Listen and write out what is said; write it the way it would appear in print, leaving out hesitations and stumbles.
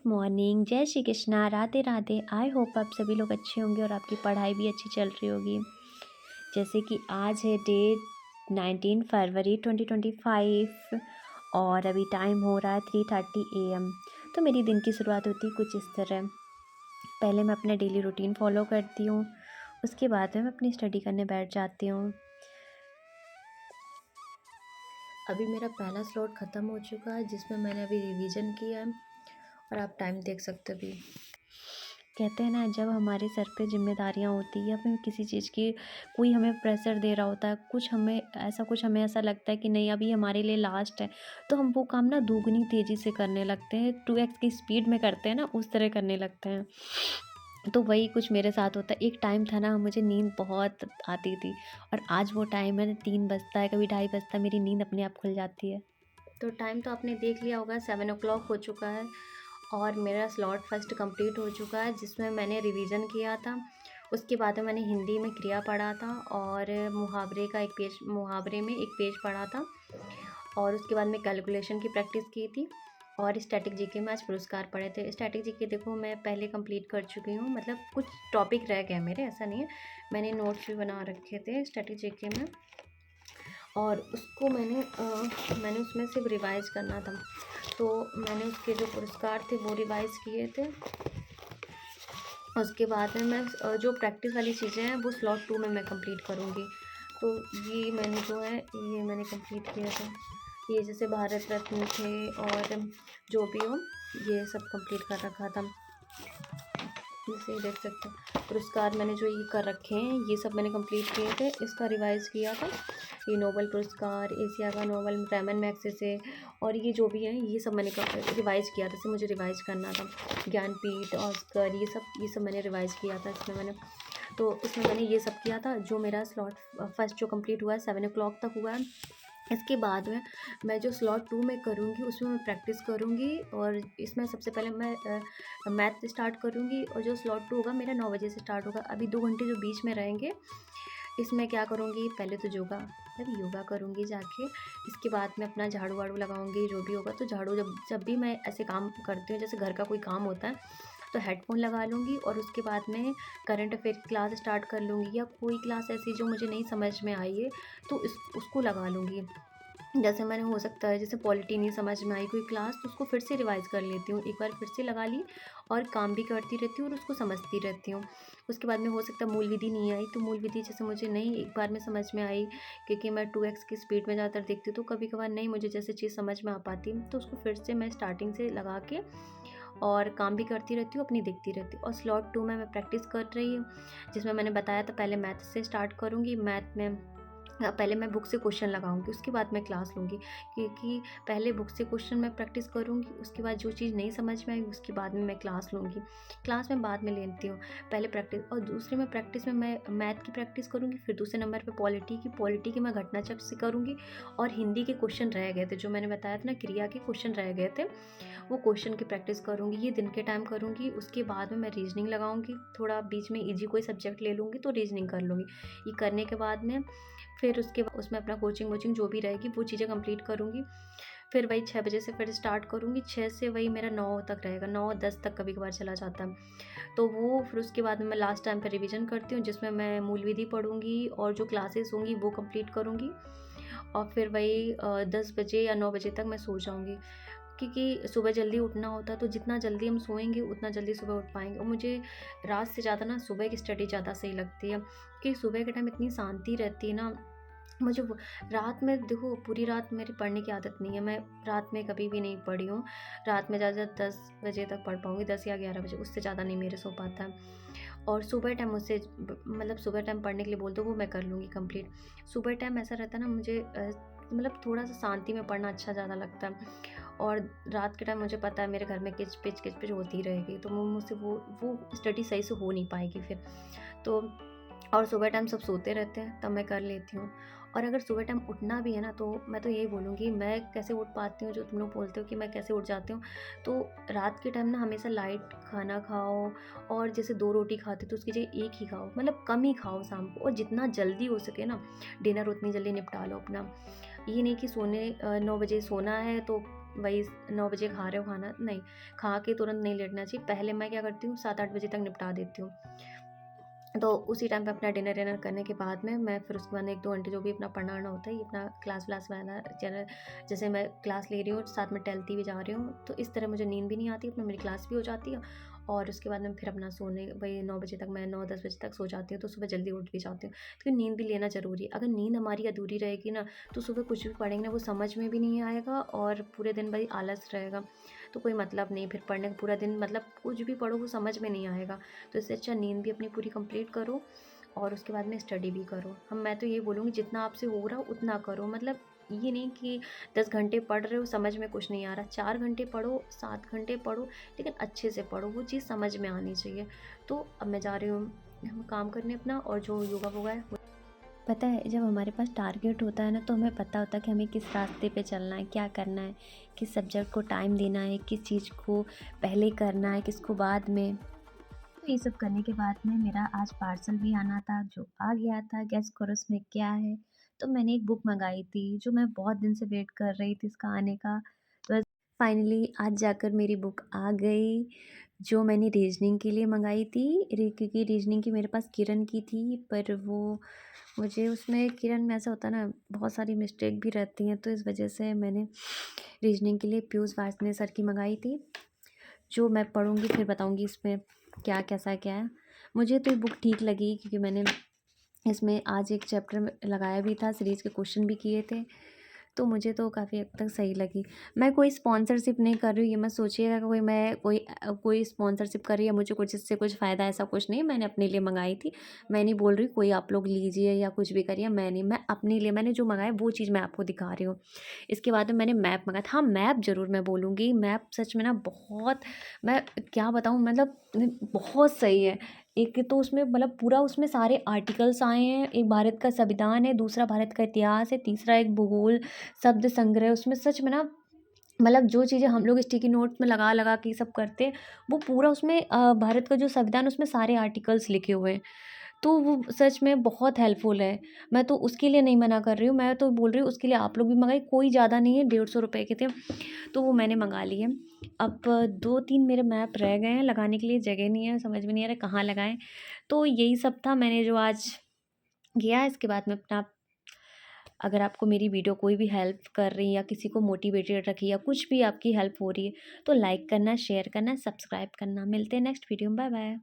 Morning, जय Shri Krishna, Radhe Radhe. I hope आप सभी लोग अच्छे होंगे और आपकी पढ़ाई भी अच्छी चल रही होगी। जैसे कि आज है डेट 19 फरवरी 2025 और अभी टाइम हो रहा है 3:30 AM। तो मेरी दिन की शुरुआत होती है कुछ इस तरह। पहले मैं अपना डेली रूटीन फॉलो करती हूँ, उसके बाद में मैं अपनी स्टडी करने बैठ जाती हूँ। अभी मेरा पहला स्लॉट ख़त्म हो चुका है जिसमें मैंने अभी रिवीजन किया है और आप टाइम देख सकते हो। अभी कहते हैं ना, जब हमारे सर पे जिम्मेदारियां होती है या फिर किसी चीज़ की कोई हमें प्रेशर दे रहा होता है, कुछ हमें ऐसा लगता है कि नहीं अभी हमारे लिए लास्ट है, तो हम वो काम ना दुगनी तेज़ी से करने लगते हैं, 2x की स्पीड में करते हैं ना, उस तरह करने लगते हैं। तो वही कुछ मेरे साथ होता है। एक टाइम था ना, मुझे नींद बहुत आती थी और आज वो टाइम है 3 बजता है, कभी 2:30 बजता है, मेरी नींद अपने आप खुल जाती है। तो टाइम तो आपने देख लिया होगा, 7 o'clock हो चुका है और मेरा स्लॉट फर्स्ट कंप्लीट हो चुका है जिसमें मैंने रिवीजन किया था। उसके बाद में मैंने हिंदी में क्रिया पढ़ा था और मुहावरे में एक पेज पढ़ा था और उसके बाद में कैलकुलेशन की प्रैक्टिस की थी और स्टैटिक जीके में आज पुरस्कार पढ़े थे। स्टैटिक जीके देखो मैं पहले कंप्लीट कर चुकी हूँ, मतलब कुछ टॉपिक रह गए मेरे, ऐसा नहीं है, मैंने नोट्स भी बना रखे थे स्टैटिक जीके में और उसको मैंने उसमें सिर्फ रिवाइज़ करना था। तो मैंने उसके जो पुरस्कार थे वो रिवाइज़ किए थे। उसके बाद में मैं जो प्रैक्टिस वाली चीज़ें हैं वो स्लॉट 2 में मैं कंप्लीट करूँगी। तो ये मैंने जो है ये मैंने कंप्लीट किया था। ये जैसे भारत रत्न थे और जो भी हो ये सब कंप्लीट कर रखा था। जैसे ही देख सकते हो पुरस्कार मैंने जो ये कर रखे हैं ये सब मैंने कंप्लीट किए थे, इसका रिवाइज़ किया था। ये नोबेल पुरस्कार, एशिया का नोबेल, रैमन मैग्सेसे और ये जो भी है ये सब मैंने रिवाइज़ किया था। जैसे मुझे रिवाइज़ करना था ज्ञानपीठ, ऑस्कर, ये सब मैंने रिवाइज़ किया था इसमें मैंने। तो उसमें मैंने ये सब किया था। जो मेरा स्लॉट फर्स्ट जो कंप्लीट हुआ है 7 o'clock तक हुआ है। इसके बाद में मैं जो स्लॉट 2 में करूँगी उसमें मैं प्रैक्टिस करूँगी और इसमें सबसे पहले मैं मैथ स्टार्ट करूँगी और जो स्लॉट 2 होगा मेरा 9 बजे से स्टार्ट होगा। अभी 2 घंटे जो बीच में रहेंगे इसमें क्या करूँगी, पहले तो योगा करूँगी जाके। इसके बाद में अपना झाड़ू वाड़ू लगाऊँगी, जो भी होगा। तो झाड़ू जब भी मैं ऐसे काम करती हूँ, जैसे घर का कोई काम होता है, तो हेडफोन लगा लूँगी और उसके बाद में करंट अफेयर की क्लास स्टार्ट कर लूँगी या कोई क्लास ऐसी जो मुझे नहीं समझ में आई है तो उसको लगा लूँगी। जैसे मैंने हो सकता है जैसे पॉलिटी नहीं समझ में आई कोई क्लास तो उसको फिर से रिवाइज़ कर लेती हूँ, एक बार फिर से लगा ली और काम भी करती रहती हूँ और उसको समझती रहती हूँ। उसके बाद में हो सकता है मूल विधि नहीं आई तो मूल विधि जैसे मुझे नहीं एक बार में समझ में आई, क्योंकि मैं 2x की स्पीड में ज़्यादातर देखती हूँ तो कभी कभार नहीं मुझे जैसे चीज़ समझ में आ पाती तो उसको फिर से मैं स्टार्टिंग से लगा के और काम भी करती रहती हूँ, अपनी देखती रहती हूँ। और स्लॉट 2 में मैं प्रैक्टिस कर रही हूँ जिसमें मैंने बताया था पहले मैथ से स्टार्ट करूँगी। मैथ में पहले मैं बुक से क्वेश्चन लगाऊंगी, उसके बाद मैं क्लास लूँगी, क्योंकि पहले बुक से क्वेश्चन मैं प्रैक्टिस करूँगी, उसके बाद जो चीज़ नहीं समझ में आएगी उसके बाद में मैं क्लास लूँगी। क्लास में बाद में लेती हूँ, पहले प्रैक्टिस। और दूसरे में प्रैक्टिस में मैं मैथ की प्रैक्टिस करूँगी, फिर दूसरे नंबर पे पॉलिटी की मैं घटना चक्र से करूँगी और हिंदी के क्वेश्चन रह गए थे जो मैंने बताया था ना, क्रिया के क्वेश्चन रह गए थे, वो क्वेश्चन की प्रैक्टिस करूँगी। ये दिन के टाइम करूँगी। उसके बाद में मैं रीजनिंग लगाऊँगी, थोड़ा बीच में ईजी कोई सब्जेक्ट ले लूँगी तो रीजनिंग कर लूँगी। ये करने के बाद में फिर उसके बाद उसमें अपना कोचिंग वोचिंग जो भी रहेगी वो चीज़ें कंप्लीट करूँगी। फिर वही 6 बजे से फिर स्टार्ट करूँगी, 6 से वही मेरा 9 तक रहेगा, 9-10 तक कभी कभार चला जाता है। तो वो फिर उसके बाद में मैं लास्ट टाइम पर रिवीजन करती हूँ जिसमें मैं मूल विधि पढ़ूँगी और जो क्लासेस होंगी वो कंप्लीट करूँगी और फिर वही 10 बजे या 9 बजे तक मैं सो जाऊँगी, क्योंकि सुबह जल्दी उठना होता है। तो जितना जल्दी हम सोएंगे उतना जल्दी सुबह उठ पाएंगे। और मुझे रात से ज़्यादा ना सुबह की स्टडी ज़्यादा सही लगती है, क्योंकि सुबह के टाइम इतनी शांति रहती है ना। मुझे रात में देखो पूरी रात मेरी पढ़ने की आदत नहीं है, मैं रात में कभी भी नहीं पढ़ी हूँ। रात में ज़्यादा 10 बजे तक पढ़ पाऊँगी, 10 या 11 बजे, उससे ज़्यादा नहीं मेरे सो पाता है। और सुबह टाइम मुझसे मतलब सुबह टाइम पढ़ने के लिए बोल दो वो मैं कर लूँगी कंप्लीट। सुबह टाइम ऐसा रहता है ना, मुझे मतलब थोड़ा सा शांति में पढ़ना अच्छा ज़्यादा लगता है। और रात के टाइम मुझे पता है मेरे घर में किच पिच होती रहेगी तो मुझसे वो स्टडी सही से हो नहीं पाएगी फिर। तो और सुबह टाइम सब सोते रहते हैं तब मैं कर लेती हूँ। और अगर सुबह टाइम उठना भी है ना तो मैं तो यही बोलूँगी, मैं कैसे उठ पाती हूँ, जो तुम लोग बोलते हो कि मैं कैसे उठ जाती हूँ, तो रात के टाइम ना हमेशा लाइट खाना खाओ और जैसे 2 रोटी खाते तो उसकी जगह 1 ही खाओ, मतलब कम ही खाओ शाम को, और जितना जल्दी हो सके ना डिनर उतनी जल्दी निपटा लो अपना। ये नहीं कि 9 बजे सोना है तो वही 9 बजे खा रहे हो खाना, नहीं, खा के तुरंत नहीं लेटना चाहिए। पहले मैं क्या करती हूँ, 7-8 बजे तक निपटा देती हूँ। तो उसी टाइम पे अपना डिनर विनर करने के बाद में मैं फिर उसके बाद 1-2 घंटे जो भी अपना पढ़ना वढ़ना होता है, ये अपना क्लास व्लास वाला चैनल, जैसे मैं क्लास ले रही हूँ साथ में टहलती भी जा रही हूँ, तो इस तरह मुझे नींद भी नहीं आती, अपना मेरी क्लास भी हो जाती है। और उसके बाद में फिर अपना सोने वही 9 बजे तक, मैं 9-10 बजे तक सो जाती हूँ, तो सुबह जल्दी उठ भी जाती हूँ। क्योंकि नींद भी लेना ज़रूरी है। अगर नींद हमारी अधूरी रहेगी ना, तो सुबह कुछ भी पढ़ेंगे ना वो समझ में भी नहीं आएगा और पूरे दिन भाई आलस रहेगा, तो कोई मतलब नहीं फिर पढ़ने का। पूरा दिन मतलब कुछ भी पढ़ो वो समझ में नहीं आएगा। तो इससे अच्छा नींद भी अपनी पूरी कंप्लीट करो और उसके बाद में स्टडी भी करो। मैं तो ये बोलूँगी जितना आपसे हो रहा उतना करो। मतलब ये नहीं कि 10 घंटे पढ़ रहे हो समझ में कुछ नहीं आ रहा, 4 घंटे पढ़ो, 7 घंटे पढ़ो, लेकिन अच्छे से पढ़ो, वो चीज़ समझ में आनी चाहिए। तो अब मैं जा रही हूँ काम करने अपना, और जो योगा वोगा है पता है, जब हमारे पास टारगेट होता है ना, तो हमें पता होता है कि हमें किस रास्ते पे चलना है, क्या करना है, किस सब्जेक्ट को टाइम देना है, किस चीज़ को पहले करना है, किसको बाद में। तो ये सब करने के बाद में मेरा आज पार्सल भी आना था, जो आ गया था। गेस करो उसमें क्या है? तो मैंने एक बुक मँगाई थी, जो मैं बहुत दिन से वेट कर रही थी इसका आने का। बस फाइनली आज जाकर मेरी बुक आ गई, जो मैंने रीज़निंग के लिए मँगाई थी। क्योंकि रीज़निंग की मेरे पास किरण की थी, पर वो मुझे उसमें किरण में ऐसा होता है ना, बहुत सारी मिस्टेक भी रहती हैं, तो इस वजह से मैंने रीज़निंग के लिए पीयूष वार्ष्णेय सर की मँगाई थी, जो मैं पढ़ूँगी फिर बताऊँगी इसमें क्या कैसा क्या है। मुझे तो ये बुक ठीक लगी, क्योंकि मैंने इसमें आज एक चैप्टर में लगाया भी था, सीरीज़ के क्वेश्चन भी किए थे, तो मुझे तो काफ़ी हद तक सही लगी। मैं कोई स्पॉन्सरशिप नहीं कर रही हूँ, ये मत सोचिएगा कि कोई स्पॉन्सरशिप कर रही है, मुझे कुछ इससे कुछ फ़ायदा, ऐसा कुछ नहीं। मैंने अपने लिए मंगाई थी। मैं नहीं बोल रही कोई आप लोग लीजिए या कुछ भी करिए, मैं नहीं, मैं अपने लिए मैंने जो मंगाया वो चीज़ मैं आपको दिखा रही हूँ। इसके बाद में मैंने मैप मंगाया था। हाँ, मैप ज़रूर मैं बोलूँगी, मैप सच में ना बहुत, मैं क्या बताऊँ, मतलब बहुत सही है। एक तो उसमें मतलब पूरा उसमें सारे आर्टिकल्स आए हैं। एक भारत का संविधान है, दूसरा भारत का इतिहास है, तीसरा एक भूगोल शब्द संग्रह। उसमें सच में ना, मतलब जो चीज़ें हम लोग स्टिकी नोट्स में लगा लगा के ये सब करते हैं, वो पूरा उसमें भारत का जो संविधान, उसमें सारे आर्टिकल्स लिखे हुए हैं। तो वो सच में बहुत हेल्पफुल है। मैं तो उसके लिए नहीं मना कर रही हूँ, मैं तो बोल रही हूँ उसके लिए आप लोग भी मँगाइए। कोई ज़्यादा नहीं है, 150 रुपए के थे, तो वो मैंने मँगा लिए। अब 2-3 मेरे मैप रह गए हैं लगाने के लिए, जगह नहीं है, समझ में नहीं आ रहा कहाँ लगाएँ। तो यही सब था मैंने जो आज किया है। इसके बाद में अपना, अगर आपको मेरी वीडियो कोई भी हेल्प कर रही है या किसी को मोटिवेटेड रखी या कुछ भी आपकी हेल्प हो रही है, तो लाइक करना, शेयर करना, सब्सक्राइब करना। मिलते हैं नेक्स्ट वीडियो में। Bye bye.